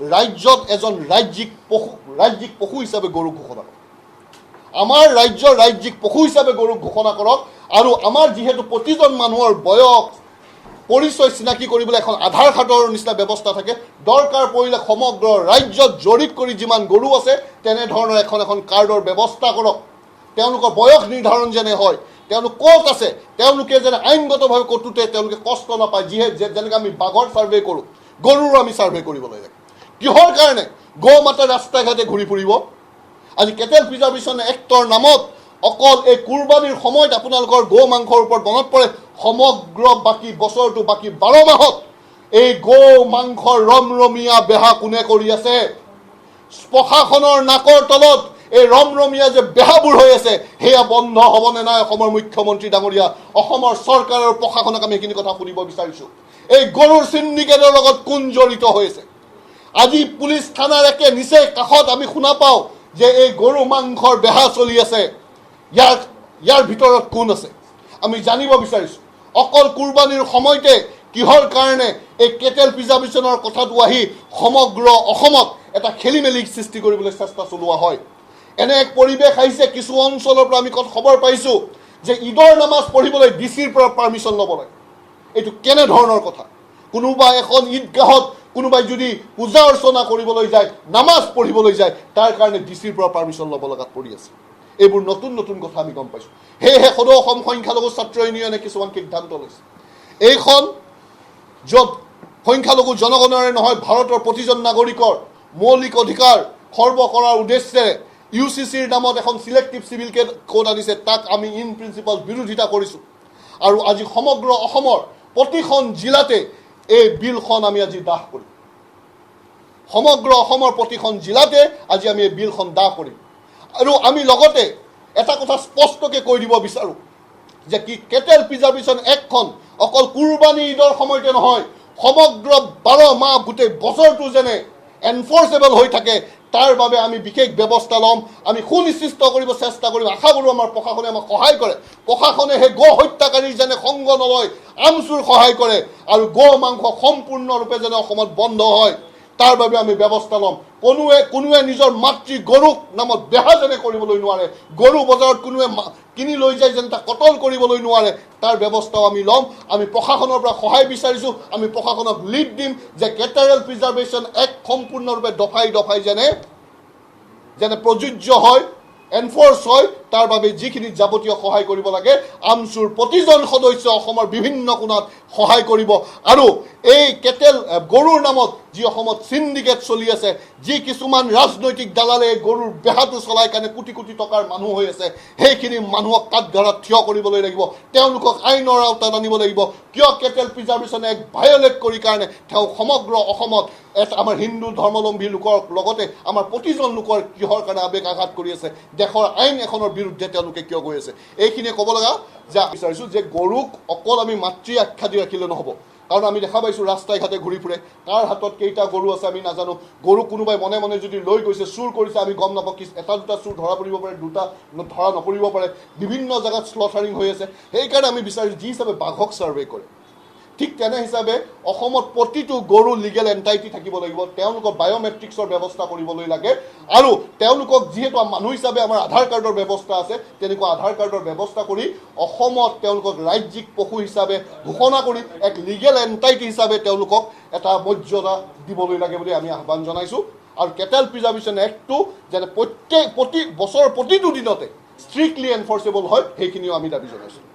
ৰাজ্যত এজন ৰাজ্যিক পশু হিচাপে গৰুক ঘোষণা কৰক। আমাৰ ৰাজ্যৰ ৰাজ্যিক পশু হিচাপে গৰুক ঘোষণা কৰক। আৰু আমাৰ যিহেতু প্ৰতিজন মানুহৰ বয়স পৰিচয় চিনাকি কৰিবলৈ এখন আধাৰ কাৰ্ডৰ নিচিনা ব্যৱস্থা থাকে, দৰকাৰ পৰিলে সমগ্ৰ ৰাজ্যত জৰীপ কৰি যিমান গৰু আছে তেনেধৰণৰ এখন কাৰ্ডৰ ব্যৱস্থা কৰক। তেওঁলোকৰ বয়স নিৰ্ধাৰণ যেনে হয়, তেওঁলোক ক'ত আছে, তেওঁলোকে যেনে আইনগতভাৱে ক'তোতে তেওঁলোকে কষ্ট নাপায়। যেনেকৈ আমি বাঘৰ ছাৰ্ভে কৰোঁ, গৰুৰো আমি ছাৰ্ভে কৰিবলৈ লাগে। কিহৰ কাৰণে গৌ মাতা ৰাস্তাই ঘাটে ঘূৰি ফুৰিব? আজি কেটেল প্ৰিজাৰ্ভেশ্যন এক্টৰ নামত অকল এই কুৰবানীৰ সময়ত আপোনালোকৰ গৌ মাংসৰ ওপৰত মনত পৰে, সমগ্ৰ বাকী বছৰটো বাকী 12 মাহত এই গৌ মাংসৰ ৰমৰমীয়া বেহা কোনে কৰি আছে? প্ৰশাসনৰ নাকৰ তলত এই ৰমৰমীয়া যে বেহাবোৰ হৈ আছে, সেয়া বন্ধ হ'বনে নাই? অসমৰ মুখ্যমন্ত্ৰী ডাঙৰীয়া, অসমৰ চৰকাৰৰ প্ৰশাসনক আমি সেইখিনি কথা শুনিব বিচাৰিছোঁ। এই গৰুৰ চিণ্ডিকেটৰ লগত কোন জড়িত হৈছে? আজি পুলিচ থানাৰ একে নিচেই কাষত আমি শুনা পাওঁ যে এই গৰু মাংসৰ বেহা চলি আছে। ইয়াৰ ভিতৰত কোন আছে আমি জানিব বিচাৰিছোঁ। অকল কুৰবানীৰ সময়তে কিহৰ কাৰণে এই কেটেল প্ৰিজাৰ্ভেশ্যনৰ কথাটো আহি সমগ্ৰ অসমত এটা খেলি মেলি সৃষ্টি কৰিবলৈ চেষ্টা চলোৱা হয়? এনে এক পৰিৱেশ আহিছে, কিছু অঞ্চলৰ পৰা আমি খবৰ পাইছোঁ যে ঈদৰ নামাজ পঢ়িবলৈ ডিচিৰ পৰা পাৰ্মিশ্যন ল'ব লাগে। এইটো কেনেধৰণৰ কথা? কোনোবা এখন ঈদগাহত কোনোবাই যদি পূজা অৰ্চনা কৰিবলৈ যায়, নামাজ পঢ়িবলৈ যায়, তাৰ কাৰণে ডিচিৰ পৰা পাৰ্মিশ্যন ল'ব লগাত পৰি আছে। এইবোৰ নতুন কথা আমি গম পাইছোঁ। সেয়েহে সদৌ অসম সংখ্যালঘু ছাত্ৰ ইউনিয়নে কিছুমান সিদ্ধান্ত লৈছে। এইখন য'ত সংখ্যালঘু জনগণৰে নহয়, ভাৰতৰ প্ৰতিজন নাগৰিকৰ মৌলিক অধিকাৰ খৰ্ব কৰাৰ উদ্দেশ্যে UCCৰ নামত এখন চিলেক্টিভ চিভিল কোড আনিছে, তাক আমি ইন প্ৰিন্সিপাল বিৰোধিতা কৰিছোঁ। আৰু আজি সমগ্ৰ অসমৰ প্ৰতিখন জিলাতে এই বিলখন আমি আজি দাহ কৰিম। সমগ্ৰ অসমৰ প্ৰতিখন জিলাতে আজি আমি এই বিলখন দাহ কৰিম। আৰু আমি লগতে এটা কথা স্পষ্টকৈ কৈ দিব বিচাৰোঁ যে কেটেল প্ৰিজাৰ্ভেশ্যন এক্টখন অকল কুৰবানী ঈদৰ সময়তে নহয়, সমগ্ৰ 12 মাহ গোটেই বছৰটো যেনে এনফৰ্চেবল হৈ থাকে, তাৰ বাবে আমি বিশেষ ব্যৱস্থা ল'ম। আমি সুনিশ্চিত কৰিব চেষ্টা কৰিম। আশা কৰোঁ আমাৰ প্ৰশাসনে আমাক সহায় কৰে। প্ৰশাসনে সেই গো হত্যাকাৰীৰ যেনে সংগ নলয়, আমচুৰ সহায় কৰে, আৰু গো মাংস সম্পূৰ্ণৰূপে যেনে অসমত বন্ধ হয়, তাৰ বাবে আমি ব্যৱস্থা ল'ম। কোনোৱে নিজৰ মাতৃ গৰুক নামত বেহা যেনে কৰিবলৈ নোৱাৰে, গৰু বজাৰত কোনোৱে কিনি লৈ যায় যেন তাক কটল কৰিবলৈ নোৱাৰে, তাৰ ব্যৱস্থাও আমি ল'ম। আমি প্ৰশাসনৰ পৰা সহায় বিচাৰিছোঁ। আমি প্ৰশাসনক লিড দিম যে কেটেল প্ৰিজাৰ্ভেশ্যন এক্ট সম্পূৰ্ণৰূপে দফাই যেনে প্ৰযোজ্য হয়, এনফৰ্চ হয়, তাৰ বাবে যিখিনি যাৱতীয় সহায় কৰিব লাগে, আমচুৰ প্ৰতিজন সদস্য অসমৰ বিভিন্ন কোণত সহায় কৰিব। আৰু এই কেটেল গৰুৰ নামত যি অসমত চিণ্ডিকেট চলি আছে, যি কিছুমান ৰাজনৈতিক দালালে গৰুৰ বেহাটো চলাই কাৰণে কোটি কোটি টকাৰ মানুহ হৈ আছে, সেইখিনি মানুহক কাঠগড়াত থিয় কৰিবলৈ লাগিব। তেওঁলোকক আইনৰ আওতাত আনিব লাগিব। কিয় কেটেল প্ৰিজাৰ্ভেশ্যন এক্ট ভায়লেট কৰি কাৰণে তেওঁ সমগ্ৰ অসমত আমাৰ হিন্দু ধৰ্মাৱলম্বী লোকৰ লগতে আমাৰ প্ৰতিজন লোকৰ কিহৰ কাৰণে আৱেগ আঘাত কৰি আছে, দেশৰ আইন এখনৰ বিৰুদ্ধে তেওঁলোকে কিয় গৈ আছে? এইখিনিয়ে ক'ব লগা যে বিচাৰিছোঁ যে গৰুক অকল আমি মাতৃ আখ্যা দি ৰাখিলে নহ'ব। কাৰণ আমি দেখা পাইছোঁ ৰাস্তাই ঘাটে ঘূৰি ফুৰে, কাৰ হাতত কেইটা গৰু আছে আমি নাজানো। গৰু কোনোবাই মনে মনে যদি লৈ গৈছে, চুৰ কৰিছে, আমি গম নাপাওঁ। এটা দুটা চুৰ ধৰা পৰিব পাৰে, দুটা ধৰা নপৰিব পাৰে। বিভিন্ন জেগাত স্লটাৰিং হৈ আছে। সেইকাৰণে আমি বিচাৰিছোঁ যি হিচাপে বাঘক ছাৰ্ভে কৰে, ঠিক তেনে হিচাপে অসমত প্ৰতিটো গৰু লিগেল এণ্টাইটি থাকিব লাগিব। তেওঁলোকক বায়'মেট্ৰিক্সৰ ব্যৱস্থা কৰিবলৈ লাগে। আৰু তেওঁলোকক যিহেতু মানুহ হিচাপে আমাৰ আধাৰ কাৰ্ডৰ ব্যৱস্থা আছে, তেনেকুৱা আধাৰ কাৰ্ডৰ ব্যৱস্থা কৰি অসমত তেওঁলোকক ৰাজ্যিক পশু হিচাপে ঘোষণা কৰি এক লিগেল এণ্টাইটি হিচাপে তেওঁলোকক এটা মৰ্যাদা দিবলৈ লাগে বুলি আমি আহ্বান জনাইছোঁ। আৰু কেটেল প্ৰিজাৰ্ভেশ্যন এক্টটো যেনে প্ৰতি বছৰৰ প্ৰতিটো দিনতে ষ্ট্ৰিক্টলি এনফৰ্চেবল হয়, সেইখিনিও আমি দাবী জনাইছোঁ।